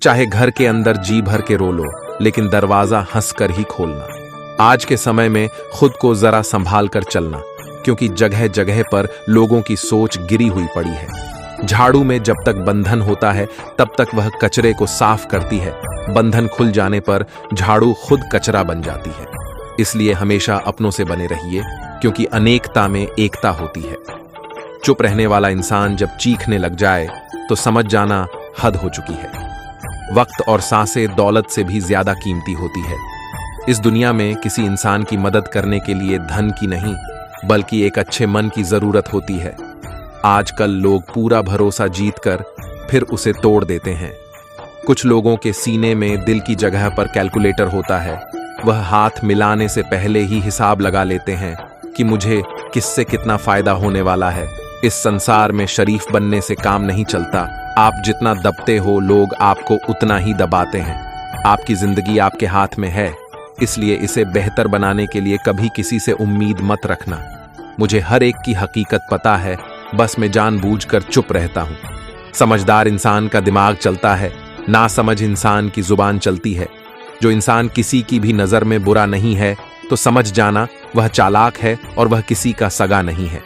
चाहे घर के अंदर जी भर के रो लो, लेकिन दरवाजा हंसकर ही खोलना। आज के समय में खुद को जरा संभाल कर चलना, क्योंकि जगह जगह पर लोगों की सोच गिरी हुई पड़ी है। झाड़ू में जब तक बंधन होता है तब तक वह कचरे को साफ करती है, बंधन खुल जाने पर झाड़ू खुद कचरा बन जाती है। इसलिए हमेशा अपनों से बने रहिए, क्योंकि अनेकता में एकता होती है। चुप रहने वाला इंसान जब चीखने लग जाए तो समझ जाना हद हो चुकी है। वक्त और सांसें दौलत से भी ज्यादा कीमती होती है। इस दुनिया में किसी इंसान की मदद करने के लिए धन की नहीं, बल्कि एक अच्छे मन की जरूरत होती है। आजकल लोग पूरा भरोसा जीतकर फिर उसे तोड़ देते हैं। कुछ लोगों के सीने में दिल की जगह पर कैलकुलेटर होता है। वह हाथ मिलाने से पहले ही हिसाब लगा लेते हैं कि मुझे किससे कितना फायदा होने वाला है। इस संसार में शरीफ बनने से काम नहीं चलता। आप जितना दबते हो, लोग आपको उतना ही दबाते हैं। आपकी जिंदगी आपके हाथ में है, इसलिए इसे बेहतर बनाने के लिए कभी किसी से उम्मीद मत रखना। मुझे हर एक की हकीकत पता है, बस मैं जानबूझकर चुप रहता हूं। समझदार इंसान का दिमाग चलता है, नासमझ इंसान की जुबान चलती है। जो इंसान किसी की भी नजर में बुरा नहीं है तो समझ जाना वह चालाक है और वह किसी का सगा नहीं है।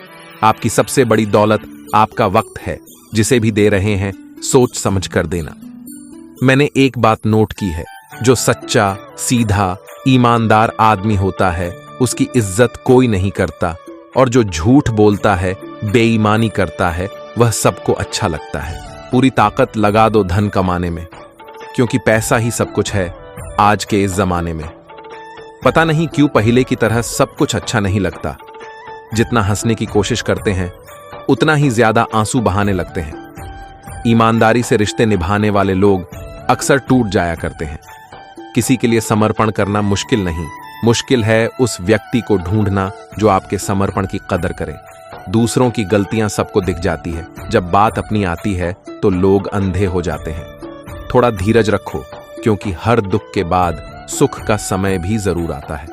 आपकी सबसे बड़ी दौलत आपका वक्त है। जिसे भी दे रहे हैं सोच समझ कर देना। मैंने एक बात नोट की है, जो सच्चा, सीधा, ईमानदार आदमी होता है उसकी इज्जत कोई नहीं करता, और जो झूठ बोलता है, बेईमानी करता है, वह सबको अच्छा लगता है। पूरी ताकत लगा दो धन कमाने में, क्योंकि पैसा ही सब कुछ है आज के इस जमाने में। पता नहीं क्यों पहले की तरह सब कुछ अच्छा नहीं लगता। जितना हंसने की कोशिश करते हैं उतना ही ज्यादा आंसू बहाने लगते हैं। ईमानदारी से रिश्ते निभाने वाले लोग अक्सर टूट जाया करते हैं। किसी के लिए समर्पण करना मुश्किल नहीं, मुश्किल है उस व्यक्ति को ढूंढना जो आपके समर्पण की कदर करे। दूसरों की गलतियां सबको दिख जाती है, जब बात अपनी आती है तो लोग अंधे हो जाते हैं। थोड़ा धीरज रखो, क्योंकि हर दुख के बाद सुख का समय भी जरूर आता है।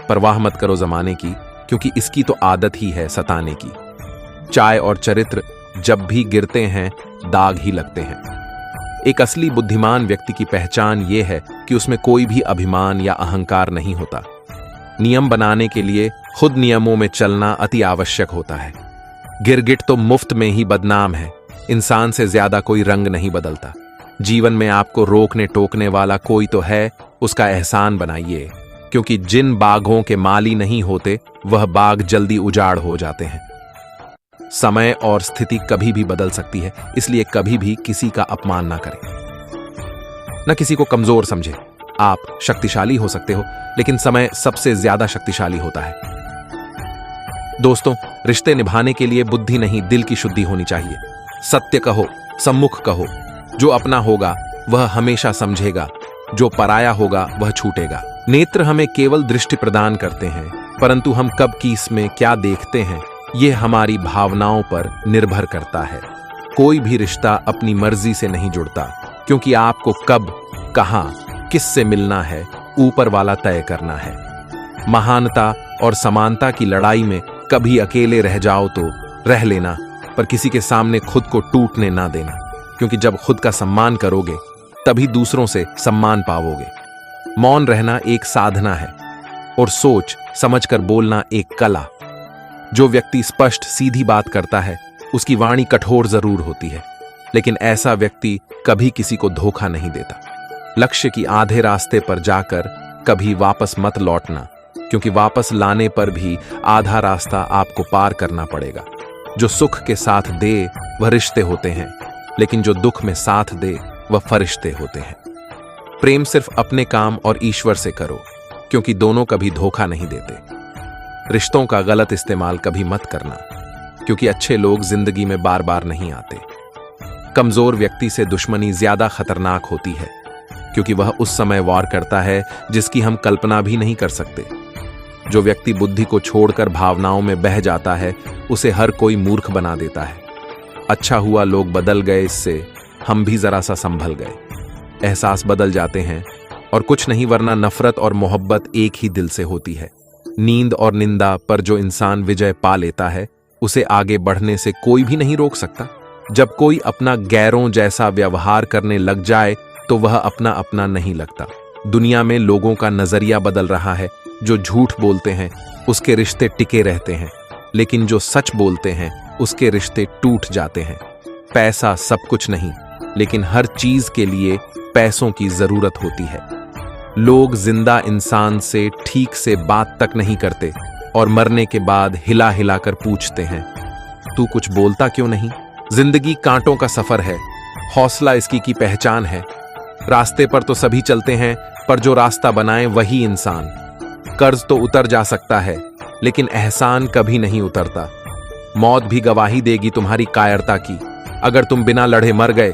परवाह मत करो जमाने की, क्योंकि इसकी तो आदत ही है सताने की। चाय और चरित्र जब भी गिरते हैं दाग ही लगते हैं। एक असली बुद्धिमान व्यक्ति की पहचान यह है कि उसमें कोई भी अभिमान या अहंकार नहीं होता। नियम बनाने के लिए खुद नियमों में चलना अति आवश्यक होता है। गिरगिट तो मुफ्त में ही बदनाम है। इंसान से ज्यादा कोई रंग नहीं बदलता। जीवन में आपको रोकने टोकने वाला कोई तो है, उसका एहसान बनाइए, क्योंकि जिन बागों के माली नहीं होते वह बाग जल्दी उजाड़ हो जाते हैं। समय और स्थिति कभी भी बदल सकती है, इसलिए कभी भी किसी का अपमान ना करें, न किसी को कमजोर समझे। आप शक्तिशाली हो सकते हो, लेकिन समय सबसे ज्यादा शक्तिशाली होता है। दोस्तों, रिश्ते निभाने के लिए बुद्धि नहीं, दिल की शुद्धि होनी चाहिए। सत्य कहो, सम्मुख कहो। जो अपना होगा वह हमेशा समझेगा, जो पराया होगा वह छूटेगा। नेत्र हमें केवल दृष्टि प्रदान करते हैं, परंतु हम कब किस में क्या देखते हैं ये हमारी भावनाओं पर निर्भर करता है। कोई भी रिश्ता अपनी मर्जी से नहीं जुड़ता, क्योंकि आपको कब, कहां, किससे मिलना है ऊपर वाला तय करना है। महानता और समानता की लड़ाई में कभी अकेले रह जाओ तो रह लेना, पर किसी के सामने खुद को टूटने ना देना, क्योंकि जब खुद का सम्मान करोगे तभी दूसरों से सम्मान पाओगे। मौन रहना एक साधना है और सोच समझकर बोलना एक कला। जो व्यक्ति स्पष्ट सीधी बात करता है उसकी वाणी कठोर जरूर होती है, लेकिन ऐसा व्यक्ति कभी किसी को धोखा नहीं देता। लक्ष्य की आधे रास्ते पर जाकर कभी वापस मत लौटना, क्योंकि वापस लाने पर भी आधा रास्ता आपको पार करना पड़ेगा। जो सुख के साथ दे वह रिश्ते होते हैं, लेकिन जो दुख में साथ दे वह फरिश्ते होते हैं। प्रेम सिर्फ अपने काम और ईश्वर से करो, क्योंकि दोनों कभी धोखा नहीं देते। रिश्तों का गलत इस्तेमाल कभी मत करना, क्योंकि अच्छे लोग जिंदगी में बार बार नहीं आते। कमजोर व्यक्ति से दुश्मनी ज्यादा खतरनाक होती है, क्योंकि वह उस समय वार करता है जिसकी हम कल्पना भी नहीं कर सकते। जो व्यक्ति बुद्धि को छोड़कर भावनाओं में बह जाता है उसे हर कोई मूर्ख बना देता है। अच्छा हुआ लोग बदल गए, इससे हम भी जरा सा संभल गए। एहसास बदल जाते हैं और कुछ नहीं, वरना नफरत और मोहब्बत एक ही दिल से होती है। नींद और निंदा पर जो इंसान विजय पा लेता है उसे आगे बढ़ने से कोई भी नहीं रोक सकता। जब कोई अपना गैरों जैसा व्यवहार करने लग जाए तो वह अपना अपना नहीं लगता। दुनिया में लोगों का नजरिया बदल रहा है। जो झूठ बोलते हैं उसके रिश्ते टिके रहते हैं, लेकिन जो सच बोलते हैं उसके रिश्ते टूट जाते हैं। पैसा सब कुछ नहीं, लेकिन हर चीज के लिए पैसों की जरूरत होती है। लोग जिंदा इंसान से ठीक से बात तक नहीं करते और मरने के बाद हिला हिला कर पूछते हैं, तू कुछ बोलता क्यों नहीं? जिंदगी कांटों का सफर है, हौसला इसकी की पहचान है। रास्ते पर तो सभी चलते हैं, पर जो रास्ता बनाए वही इंसान। कर्ज तो उतर जा सकता है, लेकिन एहसान कभी नहीं उतरता। मौत भी गवाही देगी तुम्हारी कायरता की। अगर तुम बिना लड़े मर गए,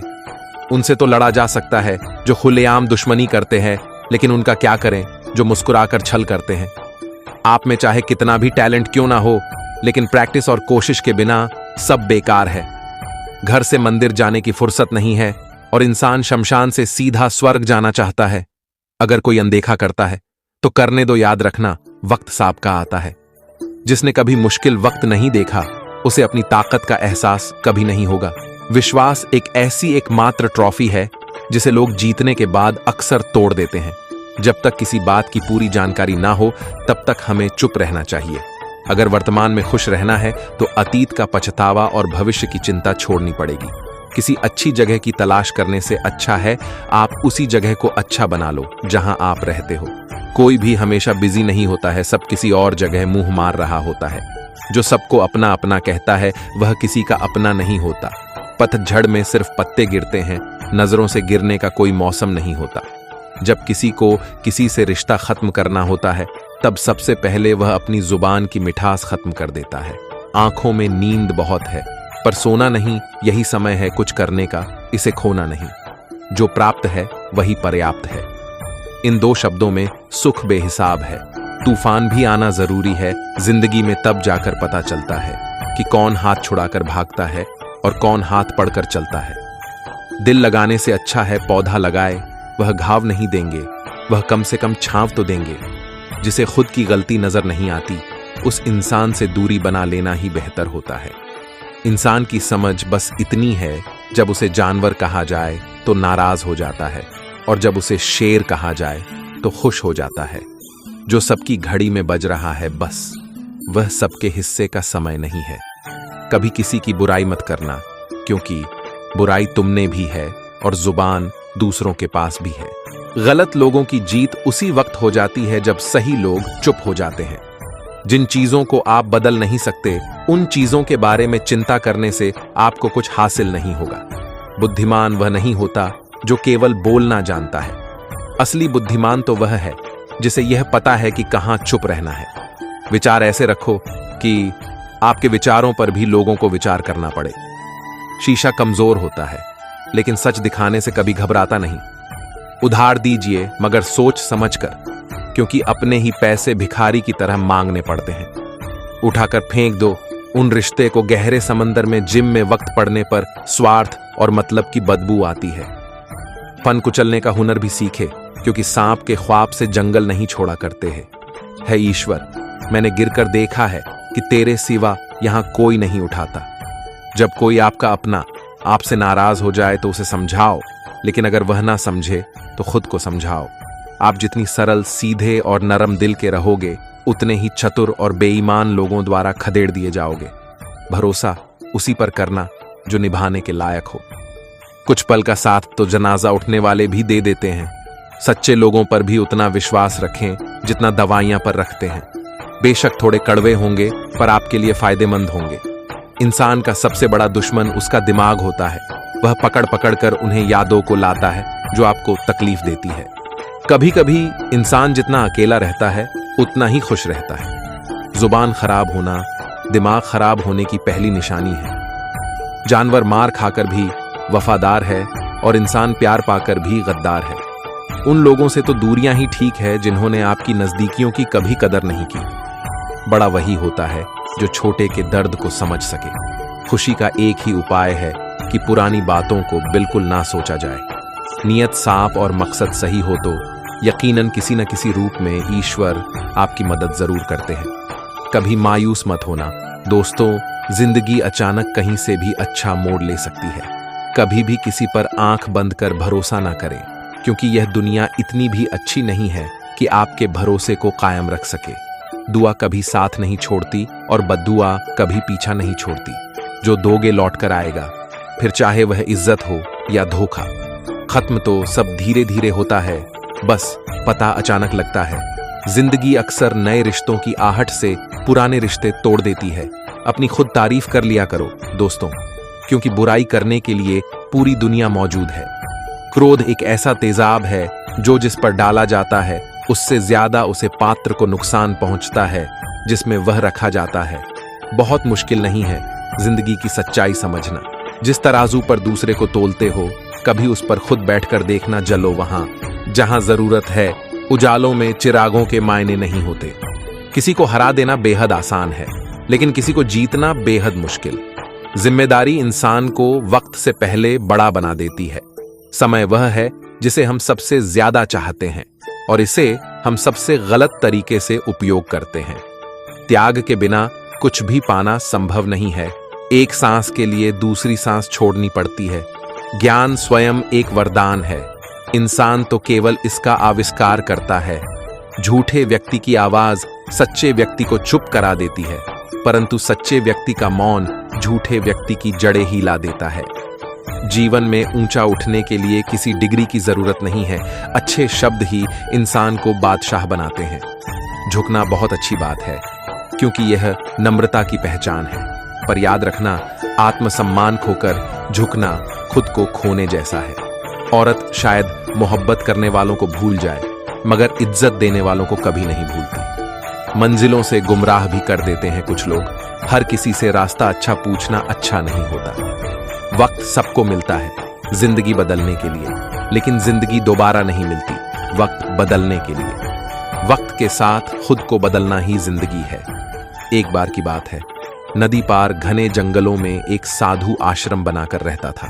उनसे तो लड़ा जा सकता है जो खुलेआम दुश्मनी करते हैं, लेकिन उनका क्या करें जो मुस्कुराकर छल करते हैं। आप में चाहे कितना भी टैलेंट क्यों ना हो, लेकिन प्रैक्टिस और कोशिश के बिना सब बेकार है। घर से मंदिर जाने की फुर्सत नहीं है और इंसान शमशान से सीधा स्वर्ग जाना चाहता है। अगर कोई अनदेखा करता है तो करने दो, याद रखना वक्त सांप का आता है। जिसने कभी मुश्किल वक्त नहीं देखा उसे अपनी ताकत का एहसास कभी नहीं होगा। विश्वास एक ऐसी एकमात्र ट्रॉफी है जिसे लोग जीतने के बाद अक्सर तोड़ देते हैं। जब तक किसी बात की पूरी जानकारी ना हो तब तक हमें चुप रहना चाहिए। अगर वर्तमान में खुश रहना है तो अतीत का पछतावा और भविष्य की चिंता छोड़नी पड़ेगी। किसी अच्छी जगह की तलाश करने से अच्छा है आप उसी जगह को अच्छा बना लो जहां आप रहते हो। कोई भी हमेशा बिजी नहीं होता है, सब किसी और जगह मुंह मार रहा होता है। जो सबको अपना अपना कहता है वह किसी का अपना नहीं होता। पतझड़ में सिर्फ पत्ते गिरते हैं, नजरों से गिरने का कोई मौसम नहीं होता। जब किसी को किसी से रिश्ता खत्म करना होता है तब सबसे पहले वह अपनी जुबान की मिठास खत्म कर देता है। आंखों में नींद बहुत है पर सोना नहीं, यही समय है कुछ करने का, इसे खोना नहीं। जो प्राप्त है वही पर्याप्त है। इन दो शब्दों में सुख बेहिसाब है। तूफान भी आना जरूरी है। जिंदगी में तब जाकर पता चलता है कि कौन हाथ छुड़ाकर भागता है और कौन हाथ पड़कर चलता है। दिल लगाने से अच्छा है पौधा लगाए, वह घाव नहीं देंगे, वह कम से कम छांव तो देंगे। जिसे खुद की गलती नजर नहीं आती उस इंसान से दूरी बना लेना ही बेहतर होता है। इंसान की समझ बस इतनी है, जब उसे जानवर कहा जाए तो नाराज हो जाता है और जब उसे शेर कहा जाए तो खुश हो जाता है। जो सबकी घड़ी में बज रहा है बस वह सबके हिस्से का समय नहीं है। कभी किसी की बुराई मत करना, क्योंकि बुराई तुमने भी है और जुबान दूसरों के पास भी है। गलत लोगों की जीत उसी वक्त हो जाती है जब सही लोग चुप हो जाते हैं। जिन चीजों को आप बदल नहीं सकते उन चीजों के बारे में चिंता करने से आपको कुछ हासिल नहीं होगा। बुद्धिमान वह नहीं होता जो केवल बोलना जानता है। असली बुद्धिमान तो वह है जिसे यह पता है कि कहां चुप रहना है। विचार ऐसे रखो कि आपके विचारों पर भी लोगों को विचार करना पड़े। शीशा कमजोर होता है लेकिन सच दिखाने से कभी घबराता नहीं। उधार दीजिए मगर सोच समझकर, क्योंकि अपने ही पैसे भिखारी की तरह मांगने पड़ते हैं। उठाकर फेंक दो उन रिश्ते को गहरे समंदर में। जिम में वक्त पड़ने पर स्वार्थ और मतलब की बदबू आती है। फन कुचलने का हुनर भी सीखे, क्योंकि सांप के ख्वाब से जंगल नहीं छोड़ा करते हैं। है ईश्वर, मैंने गिरकर देखा है कि तेरे सिवा यहां कोई नहीं उठाता। जब कोई आपका अपना आपसे नाराज हो जाए तो उसे समझाओ, लेकिन अगर वह ना समझे तो खुद को समझाओ। आप जितनी सरल, सीधे और नरम दिल के रहोगे उतने ही चतुर और बेईमान लोगों द्वारा खदेड़ दिए जाओगे। भरोसा उसी पर करना जो निभाने के लायक हो। कुछ पल का साथ तो जनाजा उठने वाले भी दे देते हैं। सच्चे लोगों पर भी उतना विश्वास रखें जितना दवाइयां पर रखते हैं। बेशक थोड़े कड़वे होंगे पर आपके लिए फायदेमंद होंगे। इंसान का सबसे बड़ा दुश्मन उसका दिमाग होता है। वह पकड़ पकड़ कर उन्हें यादों को लाता है जो आपको तकलीफ देती है। कभी कभी इंसान जितना अकेला रहता है उतना ही खुश रहता है। जुबान खराब होना दिमाग खराब होने की पहली निशानी है। जानवर मार खाकर भी वफादार है और इंसान प्यार पाकर भी गद्दार है। उन लोगों से तो दूरियां ही ठीक है जिन्होंने आपकी नजदीकियों की कभी कदर नहीं की। बड़ा वही होता है जो छोटे के दर्द को समझ सके। खुशी का एक ही उपाय है कि पुरानी बातों को बिल्कुल ना सोचा जाए। नियत साफ और मकसद सही हो तो यकीनन किसी न किसी रूप में ईश्वर आपकी मदद जरूर करते हैं। कभी मायूस मत होना दोस्तों, जिंदगी अचानक कहीं से भी अच्छा मोड़ ले सकती है। कभी भी किसी पर आंख बंद कर भरोसा ना करें, क्योंकि यह दुनिया इतनी भी अच्छी नहीं है कि आपके भरोसे को कायम रख सके। दुआ कभी साथ नहीं छोड़ती और बद्दुआ कभी पीछा नहीं छोड़ती। जो दोगे लौट कर आएगा, फिर चाहे वह इज्जत हो या धोखा। खत्म तो सब धीरे धीरे होता है, बस पता अचानक लगता है। जिंदगी अक्सर नए रिश्तों की आहट से पुराने रिश्ते तोड़ देती है। अपनी खुद तारीफ कर लिया करो दोस्तों, क्योंकि बुराई करने के लिए पूरी दुनिया मौजूद है। क्रोध एक ऐसा तेजाब है जो जिस पर डाला जाता है उससे ज्यादा उसे पात्र को नुकसान पहुंचता है जिसमें वह रखा जाता है। बहुत मुश्किल नहीं है जिंदगी की सच्चाई समझना। जिस तराजू पर दूसरे को तोलते हो, कभी उस पर खुद बैठकर देखना। जलो वहां जहां जरूरत है, उजालों में चिरागों के मायने नहीं होते। किसी को हरा देना बेहद आसान है, लेकिन किसी को जीतना बेहद मुश्किल। जिम्मेदारी इंसान को वक्त से पहले बड़ा बना देती है। समय वह है जिसे हम सबसे ज्यादा चाहते हैं और इसे हम सबसे गलत तरीके से उपयोग करते हैं। त्याग के बिना कुछ भी पाना संभव नहीं है। एक सांस के लिए दूसरी सांस छोड़नी पड़ती है। ज्ञान स्वयं एक वरदान है, इंसान तो केवल इसका आविष्कार करता है। झूठे व्यक्ति की आवाज सच्चे व्यक्ति को चुप करा देती है, परंतु सच्चे व्यक्ति का मौन झूठे व्यक्ति की जड़ें हिला देता है। जीवन में ऊंचा उठने के लिए किसी डिग्री की जरूरत नहीं है, अच्छे शब्द ही इंसान को बादशाह बनाते हैं। झुकना बहुत अच्छी बात है, क्योंकि यह नम्रता की पहचान है। पर याद रखना, आत्मसम्मान खोकर झुकना खुद को खोने जैसा है। औरत शायद मोहब्बत करने वालों को भूल जाए, मगर इज्जत देने वालों को कभी नहीं भूलती। मंजिलों से गुमराह भी कर देते हैं कुछ लोग। हर किसी से रास्ता अच्छा पूछना अच्छा नहीं होता। वक्त सबको मिलता है जिंदगी बदलने के लिए, लेकिन जिंदगी दोबारा नहीं मिलती वक्त बदलने के लिए। वक्त के साथ खुद को बदलना ही जिंदगी है। एक बार की बात है, नदी पार घने जंगलों में एक साधु आश्रम बनाकर रहता था।